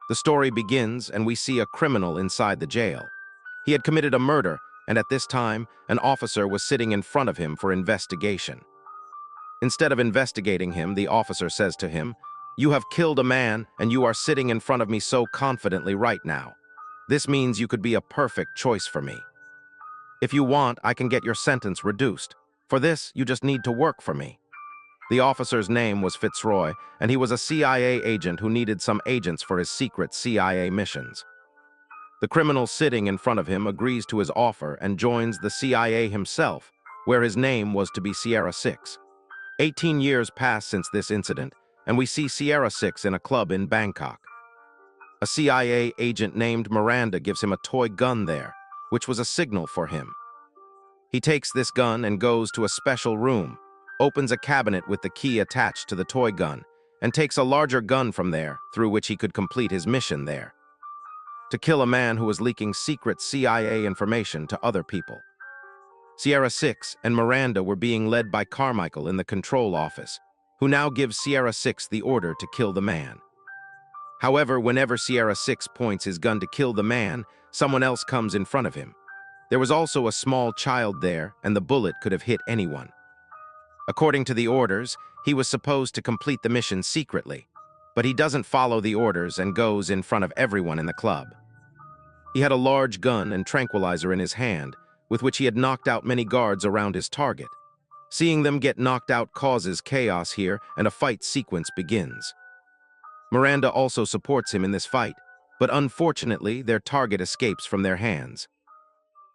The story begins, and we see a criminal inside the jail. He had committed a murder, and at this time, an officer was sitting in front of him for investigation. Instead of investigating him, the officer says to him, "You have killed a man, and you are sitting in front of me so confidently right now. This means you could be a perfect choice for me. If you want, I can get your sentence reduced. For this, you just need to work for me." The officer's name was Fitzroy, and he was a CIA agent who needed some agents for his secret CIA missions. The criminal sitting in front of him agrees to his offer and joins the CIA himself, where his name was to be Sierra 6. 18 years pass since this incident, and we see Sierra 6 in a club in Bangkok. A CIA agent named Miranda gives him a toy gun there, which was a signal for him. He takes this gun and goes to a special room, opens a cabinet with the key attached to the toy gun, and takes a larger gun from there, through which he could complete his mission there: to kill a man who was leaking secret CIA information to other people. Sierra 6 and Miranda were being led by Carmichael in the control office, who now gives Sierra 6 the order to kill the man. However, whenever Sierra 6 points his gun to kill the man, someone else comes in front of him. There was also a small child there, and the bullet could have hit anyone. According to the orders, he was supposed to complete the mission secretly, but he doesn't follow the orders and goes in front of everyone in the club. He had a large gun and tranquilizer in his hand, with which he had knocked out many guards around his target. Seeing them get knocked out causes chaos here, and a fight sequence begins. Miranda also supports him in this fight, but unfortunately, their target escapes from their hands.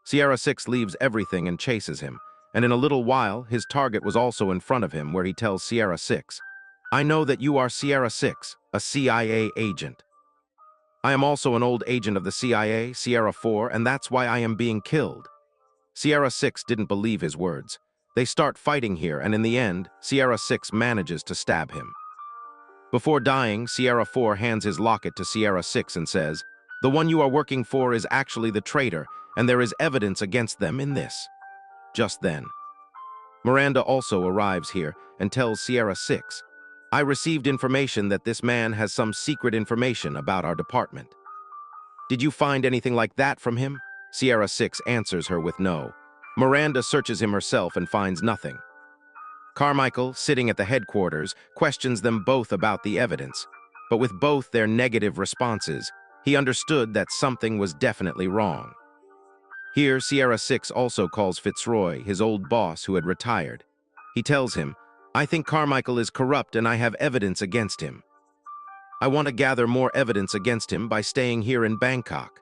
Sierra 6 leaves everything and chases him, and in a little while, his target was also in front of him, where he tells Sierra 6, "I know that you are Sierra 6, a CIA agent. I am also an old agent of the CIA, Sierra 4, and that's why I am being killed." Sierra 6 didn't believe his words. They start fighting here, and in the end, Sierra 6 manages to stab him. Before dying, Sierra 4 hands his locket to Sierra 6 and says, "The one you are working for is actually the traitor, and there is evidence against them in this." Just then, Miranda also arrives here and tells Sierra 6, "I received information that this man has some secret information about our department. Did you find anything like that from him?" Sierra 6 answers her with no. Miranda searches him herself and finds nothing. Carmichael, sitting at the headquarters, questions them both about the evidence, but with both their negative responses, he understood that something was definitely wrong. Here, Sierra 6 also calls Fitzroy, his old boss who had retired. He tells him, "I think Carmichael is corrupt and I have evidence against him. I want to gather more evidence against him by staying here in Bangkok,"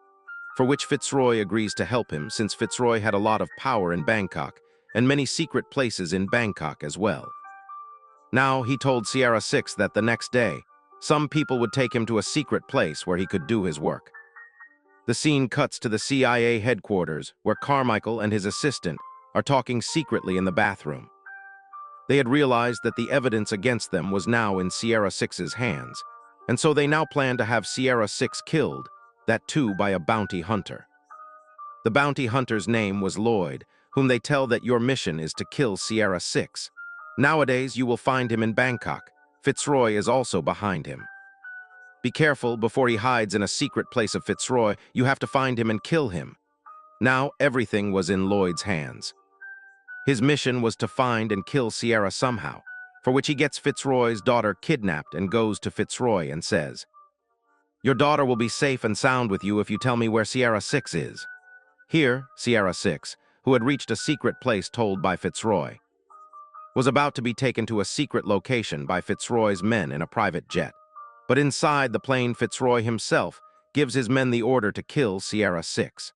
for which Fitzroy agrees to help him, since Fitzroy had a lot of power in Bangkok and many secret places in Bangkok as well. Now, he told Sierra 6 that the next day, some people would take him to a secret place where he could do his work. The scene cuts to the CIA headquarters, where Carmichael and his assistant are talking secretly in the bathroom. They had realized that the evidence against them was now in Sierra 6's hands, and so they now plan to have Sierra 6 killed, that too by a bounty hunter. The bounty hunter's name was Lloyd, whom they tell that your mission is to kill Sierra 6. Nowadays, you will find him in Bangkok. Fitzroy is also behind him. Be careful, before he hides in a secret place of Fitzroy, you have to find him and kill him. Now, everything was in Lloyd's hands. His mission was to find and kill Sierra somehow, for which he gets Fitzroy's daughter kidnapped and goes to Fitzroy and says, "Your daughter will be safe and sound with you if you tell me where Sierra 6 is." Here, Sierra 6, who had reached a secret place told by Fitzroy, was about to be taken to a secret location by Fitzroy's men in a private jet. But inside the plane, Fitzroy himself gives his men the order to kill Sierra 6.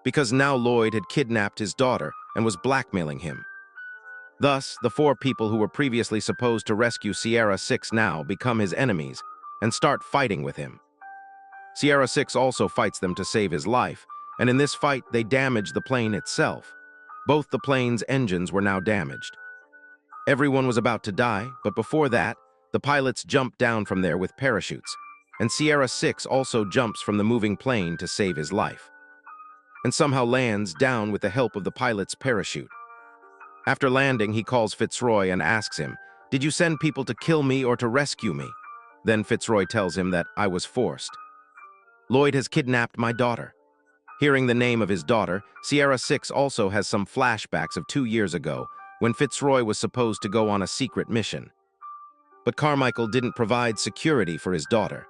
Because now Lloyd had kidnapped his daughter and was blackmailing him. Thus, the 4 people who were previously supposed to rescue Sierra 6 now become his enemies and start fighting with him. Sierra 6 also fights them to save his life, and in this fight they damage the plane itself. Both the plane's engines were now damaged. Everyone was about to die, but before that, the pilots jumped down from there with parachutes, and Sierra 6 also jumps from the moving plane to save his life, and somehow lands down with the help of the pilot's parachute. After landing, he calls Fitzroy and asks him, "Did you send people to kill me or to rescue me?" Then Fitzroy tells him that I was forced. Lloyd has kidnapped my daughter. Hearing the name of his daughter, Sierra 6 also has some flashbacks of 2 years ago when Fitzroy was supposed to go on a secret mission. But Carmichael didn't provide security for his daughter.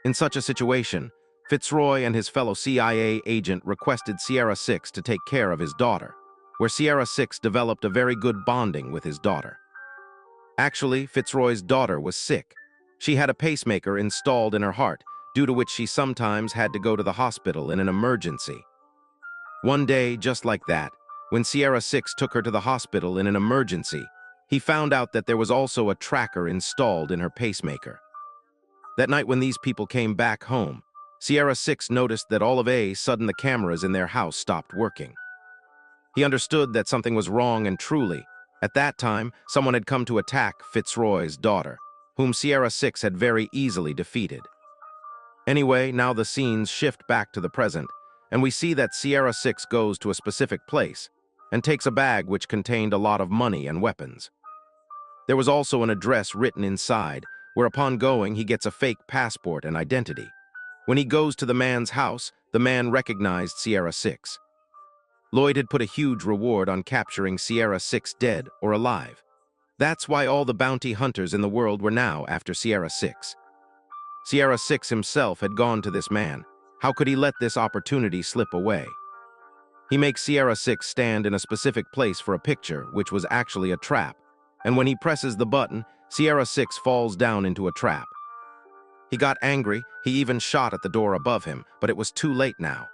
In such a situation, Fitzroy and his fellow CIA agent requested Sierra 6 to take care of his daughter, where Sierra 6 developed a very good bonding with his daughter. Actually, Fitzroy's daughter was sick. She had a pacemaker installed in her heart, due to which she sometimes had to go to the hospital in an emergency. One day, just like that, when Sierra 6 took her to the hospital in an emergency, he found out that there was also a tracker installed in her pacemaker. That night when these people came back home, Sierra 6 noticed that all of a sudden the cameras in their house stopped working. He understood that something was wrong, and truly, at that time, someone had come to attack Fitzroy's daughter, whom Sierra 6 had very easily defeated. Anyway, now the scenes shift back to the present, and we see that Sierra 6 goes to a specific place and takes a bag which contained a lot of money and weapons. There was also an address written inside, where upon going he gets a fake passport and identity. When he goes to the man's house, the man recognized Sierra 6. Lloyd had put a huge reward on capturing Sierra 6 dead or alive. That's why all the bounty hunters in the world were now after Sierra 6. Sierra 6 himself had gone to this man. How could he let this opportunity slip away? He makes Sierra 6 stand in a specific place for a picture, which was actually a trap, and when he presses the button, Sierra 6 falls down into a trap. He got angry, he even shot at the door above him, but it was too late now.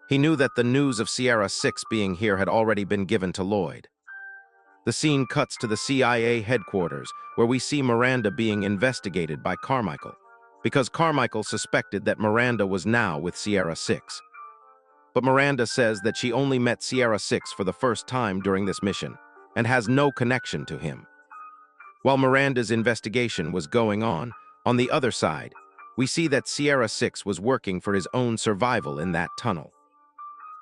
He knew that the news of Sierra 6 being here had already been given to Lloyd. The scene cuts to the CIA headquarters, where we see Miranda being investigated by Carmichael, because Carmichael suspected that Miranda was now with Sierra 6. But Miranda says that she only met Sierra 6 for the first time during this mission, and has no connection to him. While Miranda's investigation was going on the other side, we see that Sierra 6 was working for his own survival in that tunnel.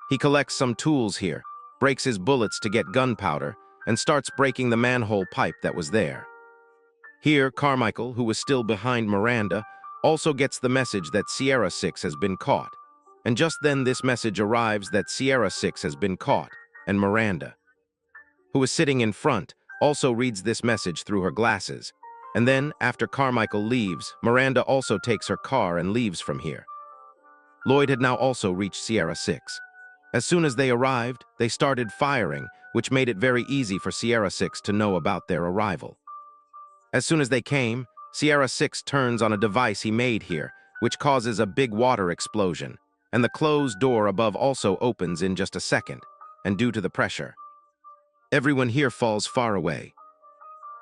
He collects some tools here, breaks his bullets to get gunpowder, and starts breaking the manhole pipe that was there. Here, Carmichael, who was still behind Miranda, also gets the message that Sierra 6 has been caught. And just then this message arrives that Sierra 6 has been caught, and Miranda, who is sitting in front, also reads this message through her glasses. And then, after Carmichael leaves, Miranda also takes her car and leaves from here. Lloyd had now also reached Sierra 6. As soon as they arrived, they started firing, which made it very easy for Sierra 6 to know about their arrival. As soon as they came, Sierra 6 turns on a device he made here, which causes a big water explosion, and the closed door above also opens in just a second, and due to the pressure, everyone here falls far away.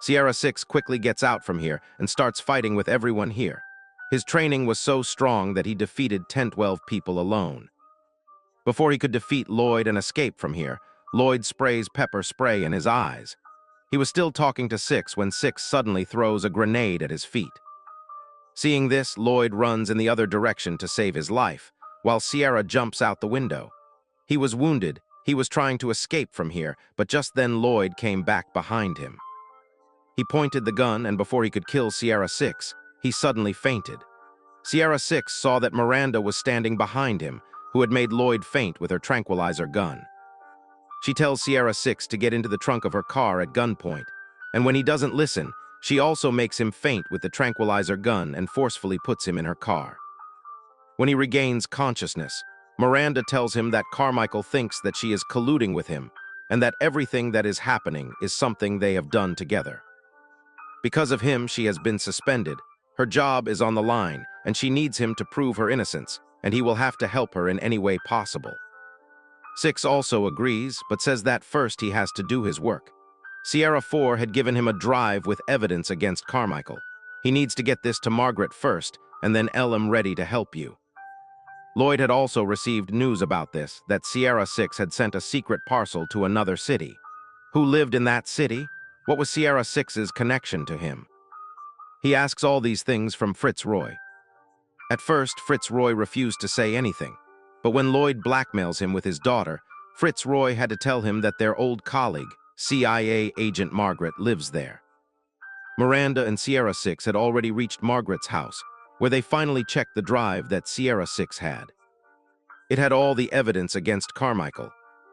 Sierra 6 quickly gets out from here and starts fighting with everyone here. His training was so strong that he defeated 10-12 people alone. Before he could defeat Lloyd and escape from here, Lloyd sprays pepper spray in his eyes. He was still talking to 6 when 6 suddenly throws a grenade at his feet. Seeing this, Lloyd runs in the other direction to save his life, while Sierra jumps out the window. He was wounded, he was trying to escape from here, but just then Lloyd came back behind him. He pointed the gun, and before he could kill Sierra 6, he suddenly fainted. Sierra 6 saw that Miranda was standing behind him, who had made Lloyd faint with her tranquilizer gun. She tells Sierra 6 to get into the trunk of her car at gunpoint, and when he doesn't listen, she also makes him faint with the tranquilizer gun and forcefully puts him in her car. When he regains consciousness, Miranda tells him that Carmichael thinks that she is colluding with him, and that everything that is happening is something they have done together. Because of him, she has been suspended. Her job is on the line, and she needs him to prove her innocence, and he will have to help her in any way possible. 6 also agrees, but says that first he has to do his work. Sierra 4 had given him a drive with evidence against Carmichael. He needs to get this to Margaret first, and then I'm ready to help you. Lloyd had also received news about this, that Sierra 6 had sent a secret parcel to another city. Who lived in that city? What was Sierra 6's connection to him? He asks all these things from Fitzroy. At first, Fitzroy refused to say anything, but when Lloyd blackmails him with his daughter, Fitzroy had to tell him that their old colleague, CIA agent Margaret, lives there. Miranda and Sierra 6 had already reached Margaret's house, where they finally checked the drive that Sierra 6 had. It had all the evidence against Carmichael,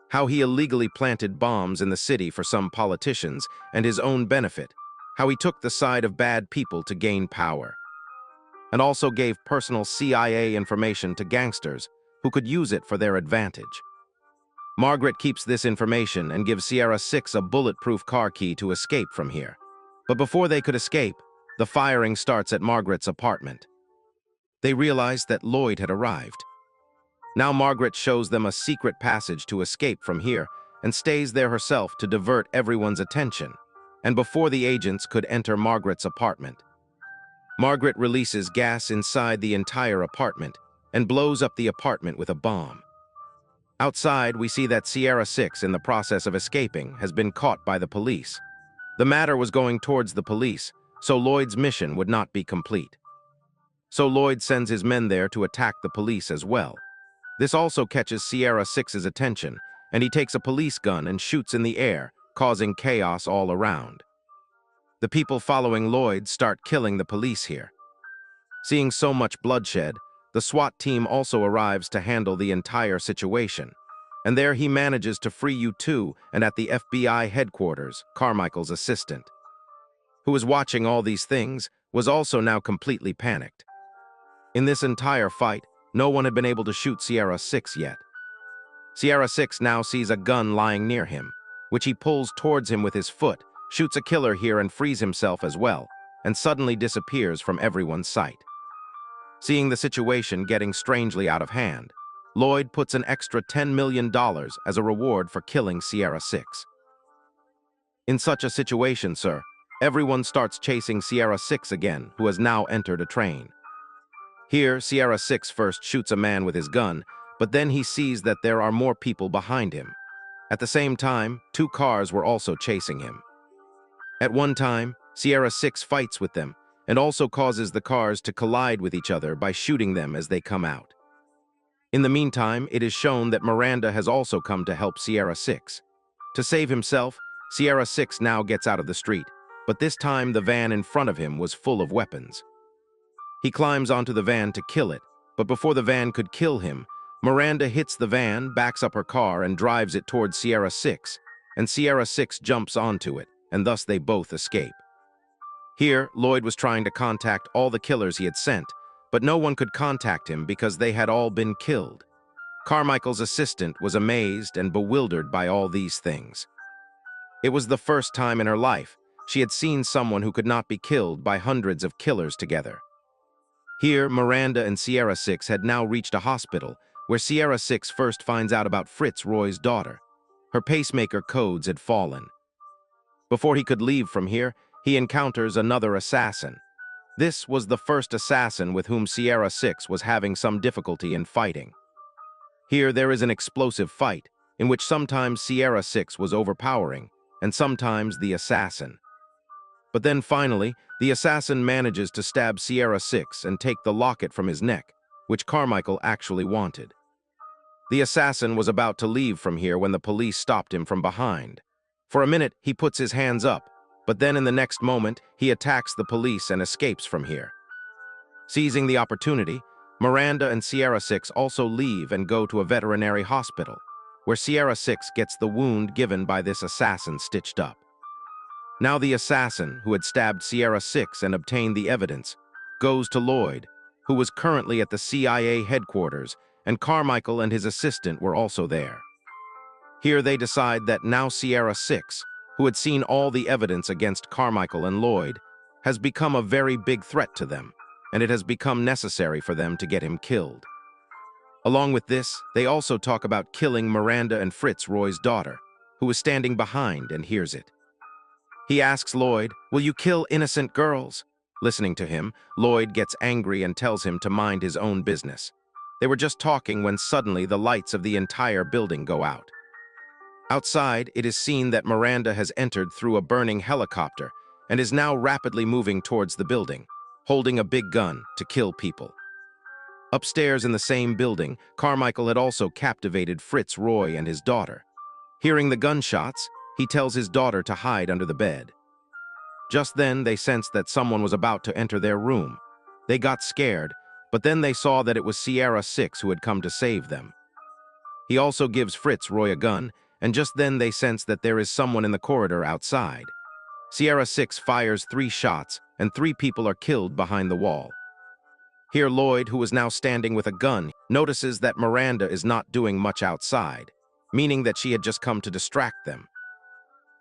how he illegally planted bombs in the city for some politicians and his own benefit, how he took the side of bad people to gain power, and also gave personal CIA information to gangsters who could use it for their advantage. Margaret keeps this information and gives Sierra 6 a bulletproof car key to escape from here. But before they could escape, the firing starts at Margaret's apartment. They realize that Lloyd had arrived. Now Margaret shows them a secret passage to escape from here and stays there herself to divert everyone's attention, and before the agents could enter Margaret's apartment. Margaret releases gas inside the entire apartment and blows up the apartment with a bomb. Outside, we see that Sierra 6, in the process of escaping, has been caught by the police. The matter was going towards the police, so Lloyd's mission would not be complete. So Lloyd sends his men there to attack the police as well. This also catches Sierra 6's attention, and he takes a police gun and shoots in the air, causing chaos all around. The people following Lloyd start killing the police here. Seeing so much bloodshed, the SWAT team also arrives to handle the entire situation, and there he manages to free U2 and at the FBI headquarters, Carmichael's assistant, who was watching all these things, was also now completely panicked. In this entire fight, no one had been able to shoot Sierra 6 yet. Sierra 6 now sees a gun lying near him, which he pulls towards him with his foot, shoots a killer here and frees himself as well, and suddenly disappears from everyone's sight. Seeing the situation getting strangely out of hand, Lloyd puts an extra $10 million as a reward for killing Sierra 6. In such a situation, sir, everyone starts chasing Sierra 6 again, who has now entered a train. Here, Sierra 6 first shoots a man with his gun, but then he sees that there are more people behind him. At the same time, 2 cars were also chasing him. At one time, Sierra 6 fights with them, and also causes the cars to collide with each other by shooting them as they come out. In the meantime, it is shown that Miranda has also come to help Sierra 6. To save himself, Sierra 6 now gets out of the street, but this time the van in front of him was full of weapons. He climbs onto the van to kill it, but before the van could kill him, Miranda hits the van, backs up her car, and drives it towards Sierra 6, and Sierra 6 jumps onto it, and thus they both escape. Here, Lloyd was trying to contact all the killers he had sent, but no one could contact him because they had all been killed. Carmichael's assistant was amazed and bewildered by all these things. It was the first time in her life she had seen someone who could not be killed by hundreds of killers together. Here, Miranda and Sierra 6 had now reached a hospital, where Sierra 6 first finds out about Fritz Roy's daughter. Her pacemaker codes had fallen. Before he could leave from here, he encounters another assassin. This was the first assassin with whom Sierra 6 was having some difficulty in fighting. Here there is an explosive fight, in which sometimes Sierra 6 was overpowering, and sometimes the assassin. But then finally, the assassin manages to stab Sierra 6 and take the locket from his neck, which Carmichael actually wanted. The assassin was about to leave from here when the police stopped him from behind. For a minute, he puts his hands up, but then in the next moment, he attacks the police and escapes from here. Seizing the opportunity, Miranda and Sierra 6 also leave and go to a veterinary hospital, where Sierra 6 gets the wound given by this assassin stitched up. Now the assassin, who had stabbed Sierra 6 and obtained the evidence, goes to Lloyd, who was currently at the CIA headquarters, and Carmichael and his assistant were also there. Here they decide that now Sierra 6, who had seen all the evidence against Carmichael and Lloyd, has become a very big threat to them, and it has become necessary for them to get him killed. Along with this, they also talk about killing Miranda and Fritz Roy's daughter, who was standing behind and hears it. He asks Lloyd, "Will you kill innocent girls?" Listening to him, Lloyd gets angry and tells him to mind his own business. They were just talking when suddenly the lights of the entire building go out. Outside, it is seen that Miranda has entered through a burning helicopter and is now rapidly moving towards the building, holding a big gun to kill people. Upstairs in the same building, Carmichael had also captivated Fritz Roy and his daughter. Hearing the gunshots, he tells his daughter to hide under the bed. Just then, they sensed that someone was about to enter their room. They got scared, but then they saw that it was Sierra 6 who had come to save them. He also gives Fritz Roy a gun, and just then they sense that there is someone in the corridor outside. Sierra 6 fires 3 shots, and 3 people are killed behind the wall. Here Lloyd, who was now standing with a gun, notices that Miranda is not doing much outside, meaning that she had just come to distract them.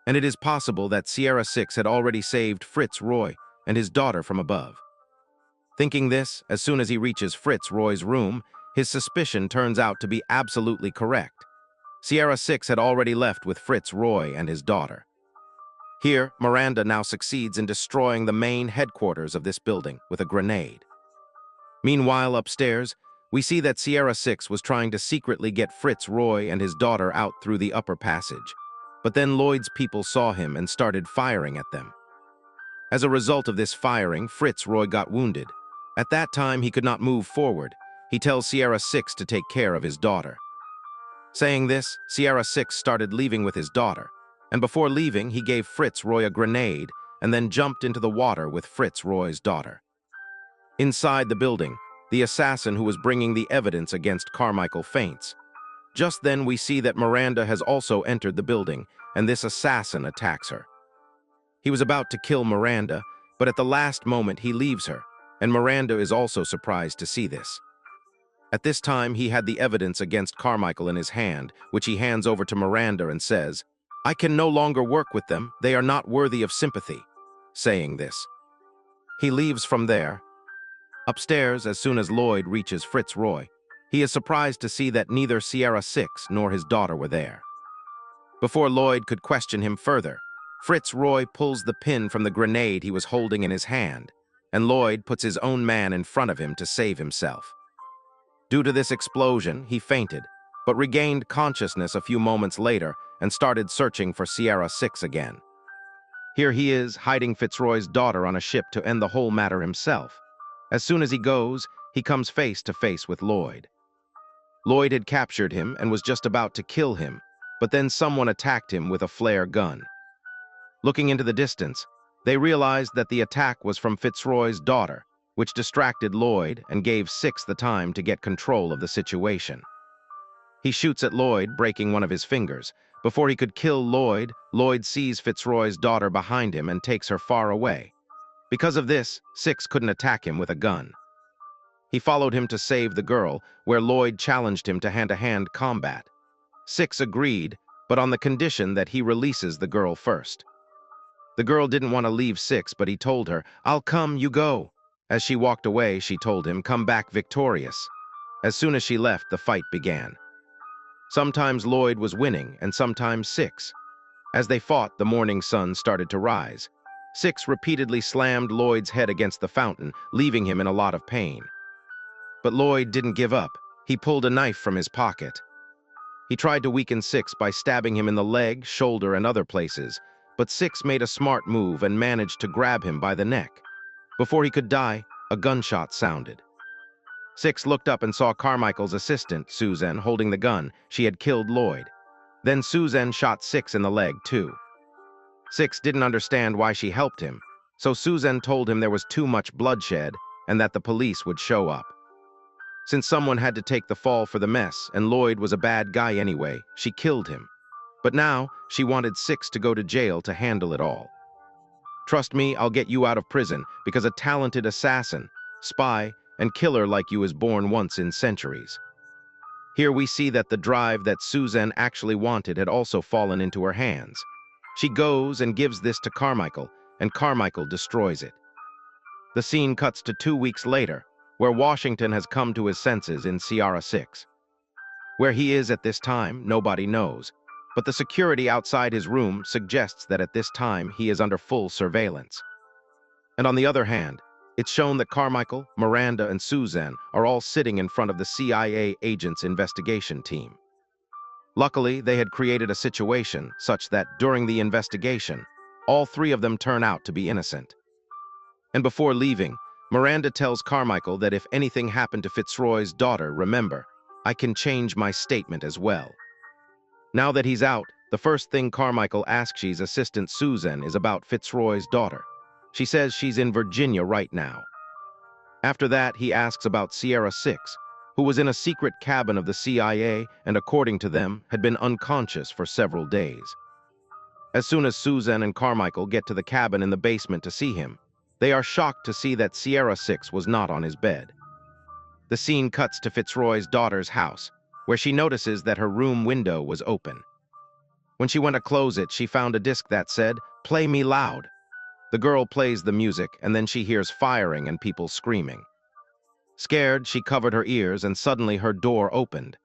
And it is possible that Sierra 6 had already saved Fritz Roy and his daughter from above. Thinking this, as soon as he reaches Fritz Roy's room, his suspicion turns out to be absolutely correct. Sierra 6 had already left with Fritz Roy and his daughter. Here, Miranda now succeeds in destroying the main headquarters of this building with a grenade. Meanwhile, upstairs, we see that Sierra 6 was trying to secretly get Fritz Roy and his daughter out through the upper passage. But then Lloyd's people saw him and started firing at them. As a result of this firing, Fritz Roy got wounded. At that time, he could not move forward. He tells Sierra 6 to take care of his daughter. Saying this, Sierra 6 started leaving with his daughter, and before leaving, he gave Fritz Roy a grenade and then jumped into the water with Fritz Roy's daughter. Inside the building, the assassin who was bringing the evidence against Carmichael faints. Just then, we see that Miranda has also entered the building, and this assassin attacks her. He was about to kill Miranda, but at the last moment he leaves her, and Miranda is also surprised to see this. At this time, he had the evidence against Carmichael in his hand, which he hands over to Miranda and says, "I can no longer work with them, they are not worthy of sympathy." Saying this, he leaves from there. Upstairs, as soon as Lloyd reaches Fritz Roy, he is surprised to see that neither Sierra 6 nor his daughter were there. Before Lloyd could question him further, Fritz Roy pulls the pin from the grenade he was holding in his hand, and Lloyd puts his own man in front of him to save himself. Due to this explosion, he fainted, but regained consciousness a few moments later and started searching for Sierra 6 again. Here he is, hiding Fitzroy's daughter on a ship to end the whole matter himself. As soon as he goes, he comes face to face with Lloyd. Lloyd had captured him and was just about to kill him, but then someone attacked him with a flare gun. Looking into the distance, they realized that the attack was from Fitzroy's daughter, which distracted Lloyd and gave 6 the time to get control of the situation. He shoots at Lloyd, breaking one of his fingers. Before he could kill Lloyd, Lloyd sees Fitzroy's daughter behind him and takes her far away. Because of this, 6 couldn't attack him with a gun. He followed him to save the girl, where Lloyd challenged him to hand-to-hand combat. 6 agreed, but on the condition that he releases the girl first. The girl didn't want to leave 6, but he told her, "I'll come, you go." As she walked away, she told him, "Come back victorious." As soon as she left, the fight began. Sometimes Lloyd was winning, and sometimes 6. As they fought, the morning sun started to rise. 6 repeatedly slammed Lloyd's head against the fountain, leaving him in a lot of pain. But Lloyd didn't give up. He pulled a knife from his pocket. He tried to weaken 6 by stabbing him in the leg, shoulder, and other places, but 6 made a smart move and managed to grab him by the neck. Before he could die, a gunshot sounded. 6 looked up and saw Carmichael's assistant, Susan, holding the gun. She had killed Lloyd. Then Susan shot 6 in the leg, too. 6 didn't understand why she helped him, so Susan told him there was too much bloodshed and that the police would show up. Since someone had to take the fall for the mess, and Lloyd was a bad guy anyway, she killed him. But now, she wanted 6 to go to jail to handle it all. "Trust me, I'll get you out of prison, because a talented assassin, spy, and killer like you is born once in centuries." Here we see that the drive that Susan actually wanted had also fallen into her hands. She goes and gives this to Carmichael, and Carmichael destroys it. The scene cuts to 2 weeks later, where Washington has come to his senses in Sierra 6. Where he is at this time, nobody knows, but the security outside his room suggests that at this time he is under full surveillance. And on the other hand, it's shown that Carmichael, Miranda, and Susan are all sitting in front of the CIA agent's investigation team. Luckily, they had created a situation such that during the investigation, all 3 of them turn out to be innocent. And before leaving, Miranda tells Carmichael that if anything happened to Fitzroy's daughter, remember, I can change my statement as well. Now that he's out, the first thing Carmichael asks his assistant Susan is about Fitzroy's daughter. She says she's in Virginia right now. After that, he asks about Sierra 6, who was in a secret cabin of the CIA and, according to them, had been unconscious for several days. As soon as Susan and Carmichael get to the cabin in the basement to see him, they are shocked to see that Sierra 6 was not on his bed. The scene cuts to Fitzroy's daughter's house, where she notices that her room window was open. When she went to close it, she found a disc that said, "Play me loud." The girl plays the music, and then she hears firing and people screaming. Scared, she covered her ears, and suddenly her door opened.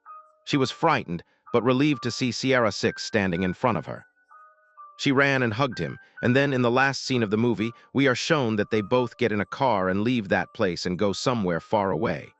She was frightened, but relieved to see Sierra 6 standing in front of her. She ran and hugged him, and then in the last scene of the movie, we are shown that they both get in a car and leave that place and go somewhere far away.